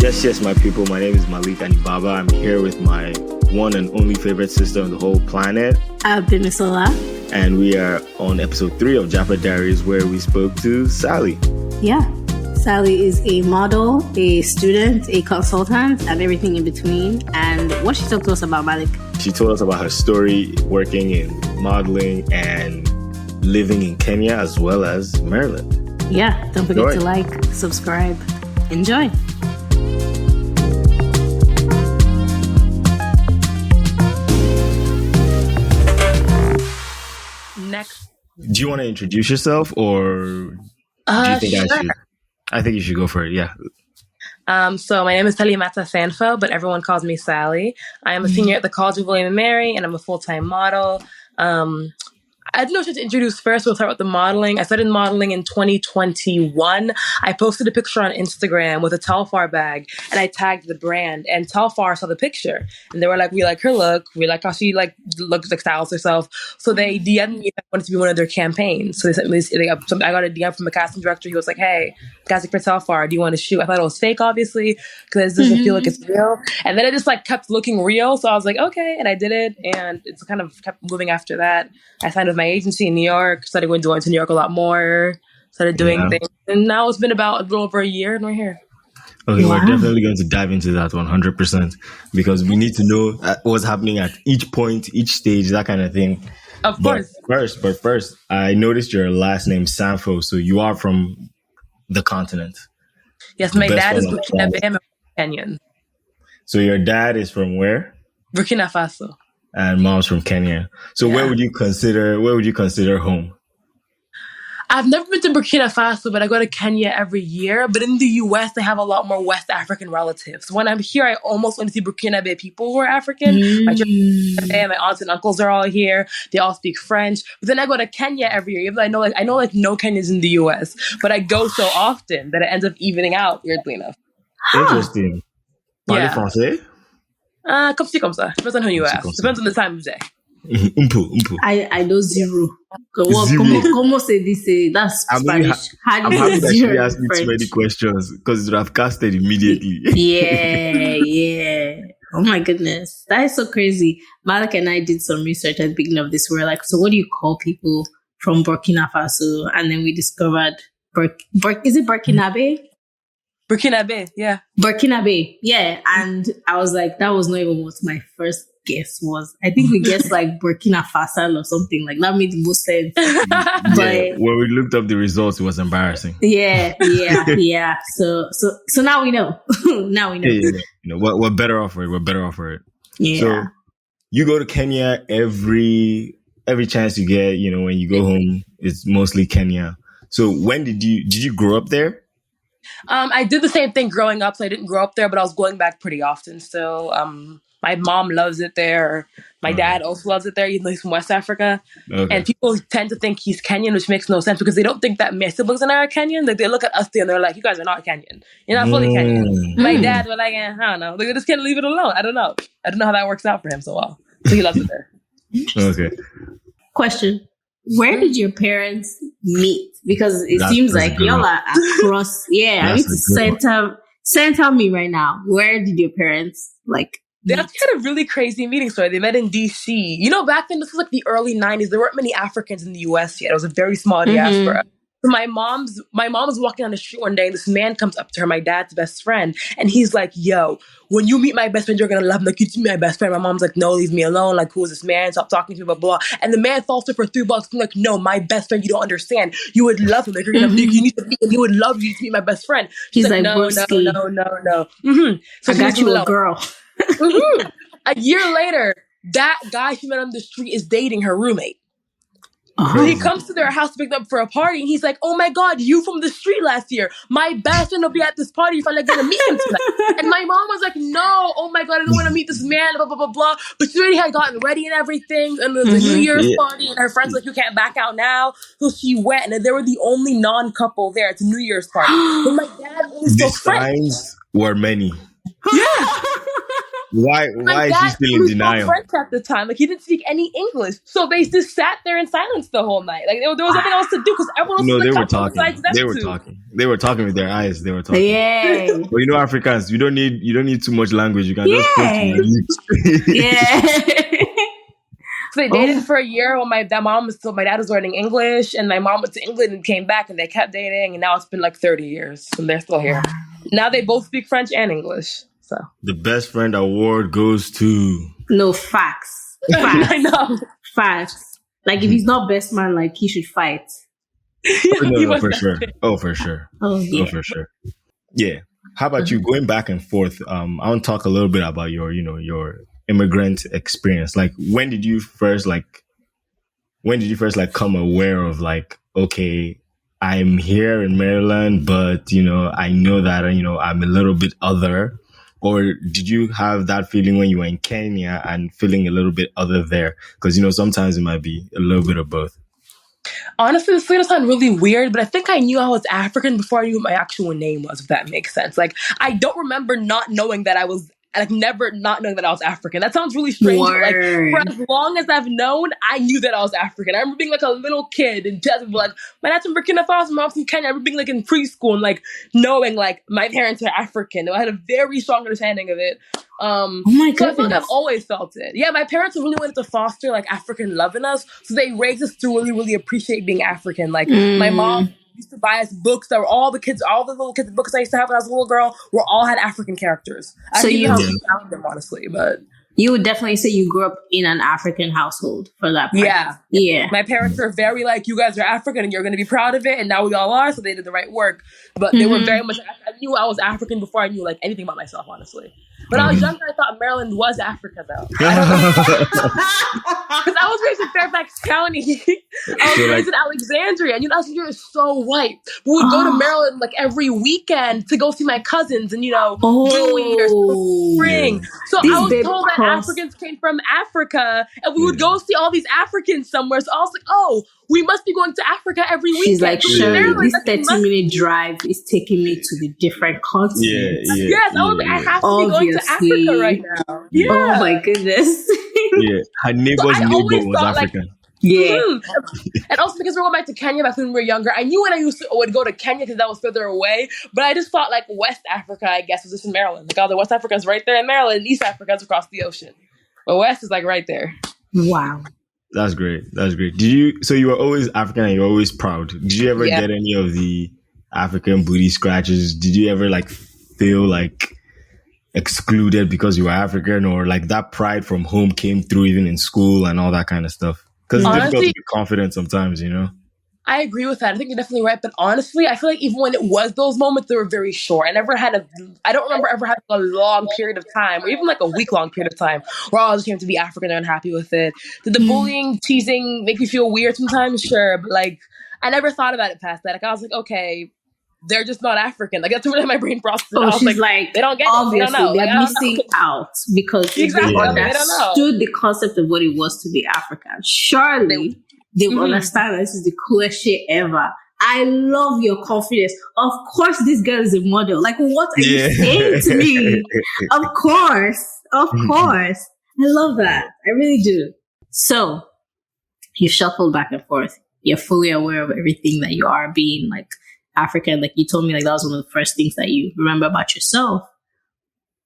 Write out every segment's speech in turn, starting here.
Yes, my people. My name is Malik Anibaba. I'm here with my one and only favorite sister on the whole planet, Abimisola. And we are on episode 3 of Japa Diaries, where we spoke to Sally. Yeah. Sally is a model, a student, a consultant, and everything in between. And what she talked to us about, Malik? She told us about her story working in modeling and living in Kenya as well as Maryland. Yeah. Don't forget to like, subscribe. Enjoy. Next. Do you want to introduce yourself, or do you think sure. I should? I think you should go for it. Yeah. So my name is Salimata Sanfo, but everyone calls me Sally. I am a senior at the College of William & Mary, and I'm a full-time model. I don't know what to introduce first. We'll start with the modeling. I started modeling in 2021. I posted a picture on Instagram with a Telfar bag, and I tagged the brand. And Telfar saw the picture, and they were like, "We like her look. We like how she looks, styles herself." So they DM'd me if I wanted to be one of their campaigns. So they sent me this. I got a DM from a casting director. He was like, "Hey, casting for Telfar. Do you want to shoot?" I thought it was fake, obviously, because it doesn't feel like it's real. And then it just kept looking real. So I was like, "Okay," and I did it, and it's kind of kept moving after that. I signed with my agency in New York, started going to New York a lot more, started doing things. And now it's been about a little over a year and we're here. Okay, We're definitely going to dive into that 100% because we need to know what's happening at each point, each stage, that kind of thing. Of course. But first, I noticed your last name, Sanfo, so you are from the continent. Yes, my dad is Burkinabé, I'm Kenyan. So your dad is from where? Burkina Faso. And mom's from Kenya. So where would you consider home? I've never been to Burkina Faso, but I go to Kenya every year. But in the US, they have a lot more West African relatives. When I'm here, I almost only see Burkinabé people who are African. My aunts and uncles are all here. They all speak French. But then I go to Kenya every year. Even though I know no Kenyans in the US, but I go so often that it ends up evening out, weirdly enough. Interesting. Parlez français? Comme ci, comme ça. Depends on who you ask. Depends on the time of day. Umpu. I know zero. Como se dice? That's Spanish. I'm happy that she asked me too many questions because it would have casted immediately. Yeah. Oh my goodness. That is so crazy. Malik and I did some research at the beginning of this. We were like, so what do you call people from Burkina Faso? And then we discovered, is it Burkinabé? Burkinabé, yeah. Burkinabé, yeah. And I was like, that was not even what my first guess was. I think we guessed Burkina Faso or something. That made the most sense. But when we looked up the results, it was embarrassing. Yeah. So now we know. Now we know. Yeah. We're better off for it. Yeah. So you go to Kenya every chance you get. When you go home, it's mostly Kenya. So when did you grow up there? I did the same thing growing up, so I didn't grow up there, but I was going back pretty often still. My mom loves it there. My dad also loves it there, even though he's from West Africa. Okay. And people tend to think he's Kenyan, which makes no sense because they don't think that my siblings and I are Kenyan. They look at us and they're like, "You guys are not Kenyan. You're not fully Kenyan." My dad was like, "I don't know. They just can't leave it alone. I don't know how that works out for him so well." So he loves it there. Okay. Question. Where did your parents meet? Because it seems like y'all are across. Yeah, I need to center me right now. Where did your parents meet? They actually had a really crazy meeting story. They met in DC. Back then, this was the early 90s. There weren't many Africans in the US yet. It was a very small diaspora. So my mom was walking on the street one day, and this man comes up to her, my dad's best friend, and he's like, "Yo, when you meet my best friend, you're gonna love him. You meet my best friend." My mom's like, "No, leave me alone. Who is this man? Stop talking to me, blah, blah." And the man falls to her for $3. I'm like, "No, my best friend, you don't understand. You would love him. You're gonna you need to meet him. He would love you to meet my best friend." She's like, "No." So I got you a girl. A year later, that guy she met on the street is dating her roommate. He comes to their house to pick them up for a party, and he's like, "Oh my God, you from the street last year. My best friend will be at this party if I'm gonna meet him tonight." And my mom was like, "No, oh my God, I don't want to meet this man, blah, blah, blah, blah." But she already had gotten ready and everything, and it was a New Year's party, and her friends were like, "You can't back out now." So she went, and they were the only non-couple there. It's a New Year's party. And my dad only spoke French. The signs were many. Yeah. My Why is she dad still in only spoke denial? French at the time. Like, he didn't speak any English. So they just sat there in silence the whole night. Like, there was nothing else to do because everyone else No, was in they the were couple besides talking. them They were two. talking. They were talking with their eyes. They were talking. Yeah. But you know, Africans, you don't need too much language. You can just point to your lips. Yeah. So they dated for a year while my dad was learning English, and my mom went to England and came back, and they kept dating, and now it's been like 30 years, and they're still here. Now they both speak French and English. So The best friend award goes to. No, facts. I know. Facts. Like, if he's not best man, like, he should fight. No, for sure. Oh, for sure. Oh, yeah. Oh, for sure. Yeah. How about you? Going back and forth. I want to talk a little bit about your immigrant experience. Like, when did you first come aware of, like, okay, I'm here in Maryland, but I know that I'm a little bit other. Or did you have that feeling when you were in Kenya and feeling a little bit other there? Because sometimes it might be a little bit of both. Honestly, this is going to sound really weird, but I think I knew I was African before I knew what my actual name was, if that makes sense. Like, I don't remember not knowing that I was, like, never not knowing that I was African. That sounds really strange. But, like, for as long as I've known, I knew that I was African. I remember being, like, a little kid and just like, my dad's from Burkina Faso, my mom's from Kenya. I remember being, like, in preschool and, like, knowing, like, my parents are African. I had a very strong understanding of it. Oh my goodness. So I feel like I've always felt it. Yeah, my parents really wanted to foster, like, African love in us. So they raised us to really, really appreciate being African. Like, my mom used to buy us books that were all the little kids' books I used to have when I was a little girl were all had African characters. I don't know how we found them, honestly, but you would definitely say you grew up in an African household for that part. Yeah. My parents were very like, you guys are African and you're going to be proud of it, and now we all are, so they did the right work. But they were very much, I knew I was African before I knew, like, anything about myself, honestly. When I was younger, I thought Maryland was Africa, though. Because I was raised in Fairfax County. I was raised in Alexandria. And, Alexandria is so white. We would go to Maryland, like, every weekend to go see my cousins and, New Year's, spring. So I was told that Africans came from Africa, and we would go see all these Africans somewhere. So I was like, oh, we must be going to Africa every weekend. She's like, Shirley, this 30-minute drive is taking me to the different continents. Yes, I was like, I have to be going to Africa right now. Yeah. Oh my goodness. Her neighbor's neighbor was African. And also because we went back to Kenya back when we were younger, I knew when I would go to Kenya because that was further away, but I just thought, like, West Africa, I guess, was just in Maryland. Like, all the West Africa's right there in Maryland, and East Africa's across the ocean. But West is, like, right there. Wow. That's great. So you were always African and you were always proud. Did you ever get any of the African booty scratches? Did you ever, like, feel like excluded because you were African, or like that pride from home came through even in school and all that kind of stuff? Because it's difficult to be confident sometimes, I agree with that. I think you're definitely right. But honestly, I feel like even when it was those moments, they were very short. I don't remember ever having a long period of time, or even like a week-long period of time, where I was ashamed to be African and unhappy with it. Did the bullying, teasing make me feel weird sometimes? Sure. But, like, I never thought about it past that. Like, I was like, okay, they're just not African. Like, that's what my brain processed. Oh, she's like, they don't get obviously, it. They don't know. They're missing out because they understood the concept of what it was to be African. Surely they will understand that this is the coolest shit ever. I love your confidence. Of course, this girl is a model. Like, what are you saying to me? Of course. I love that. I really do. So, you shuffled back and forth. You're fully aware of everything that you are being, like, African. Like, you told me, like, that was one of the first things that you remember about yourself.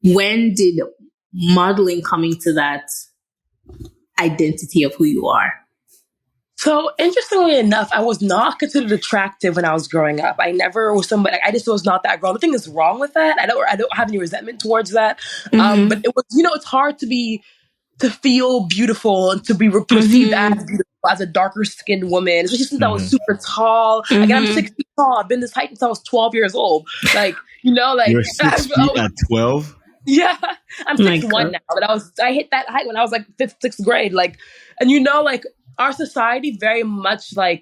When did modeling come into that identity of who you are? So, interestingly enough, I was not considered attractive when I was growing up. I never was somebody, I just was not that girl. Nothing is wrong with that. I don't have any resentment towards that. But it was, it's hard to feel beautiful and to be perceived as beautiful as a darker skinned woman, especially since I was super tall. Again, I'm 6 feet tall. I've been this height since I was 12 years old. Like, You're 6 feet at 12? Yeah, I'm 6'1" now, but I hit that height when I was like fifth, sixth grade. Like, and like, our society very much, like,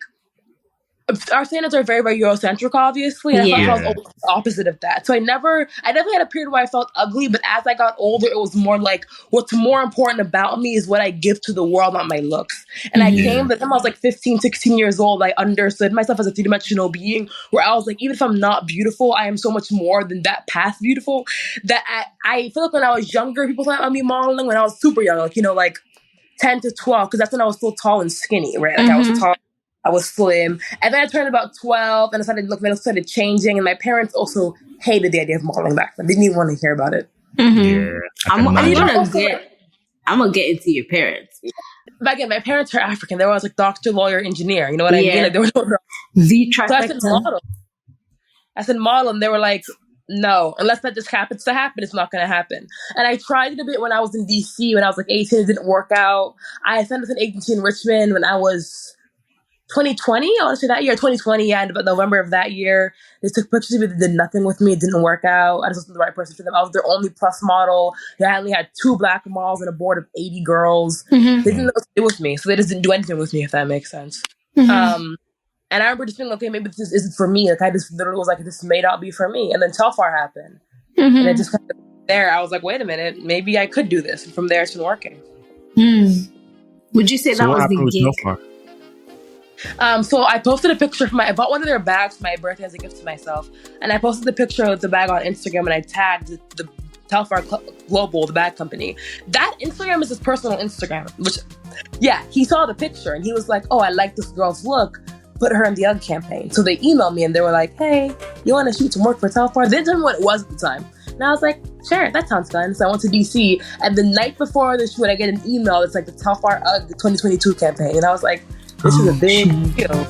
our standards are very, very Eurocentric, obviously. And I felt like I was always the opposite of that. So I definitely had a period where I felt ugly, but as I got older, it was more like, what's more important about me is what I give to the world, not my looks. And I came, but then I was like 15, 16 years old, I understood myself as a three-dimensional being, where I was like, even if I'm not beautiful, I am so much more than that past beautiful, that I feel like when I was younger, people thought I'd be modeling when I was super young, like 10 to 12, because that's when I was still tall and skinny, right? Like I was tall, I was slim. And then I turned about 12 and I started changing. And my parents also hated the idea of modeling back then. They didn't even want to hear about it. Yeah. I'm gonna get into your parents. But again, my parents are African. They were always like doctor, lawyer, engineer. You know what I mean? Like, they were the trifecta. So I said model, and they were like, no, unless that just happens to happen, it's not going to happen. And I tried it a bit when I was in DC, when I was like 18, it didn't work out. I sent with an agency in Richmond when I was 2020, I want to say that year, 2020, in November of that year. They took pictures of me that did nothing with me. It didn't work out. I just wasn't the right person for them. I was their only plus model. They only had 2 black models and a board of 80 girls. They didn't know what to do with me, so they just didn't do anything with me, if that makes sense. And I remember just being okay, maybe this isn't for me. Like, I just literally was like, this may not be for me. And then Telfar happened. And it just kind of there, I was like, wait a minute, maybe I could do this. And from there, it's been working. Would you say that was the gig? So I posted a picture I bought one of their bags for my birthday as a gift to myself. And I posted the picture of the bag on Instagram and I tagged the Telfar Global, the bag company. That Instagram is his personal Instagram, which, he saw the picture and he was like, oh, I like this girl's look. Put her in the UGG campaign. So they emailed me and they were like, hey, you want to shoot some work for Telfar? They didn't tell me what it was at the time. And I was like, sure, that sounds fun. So I went to DC. And the night before the shoot, I get an email. It's like the Telfar UGG 2022 campaign. And I was like, this is a big deal.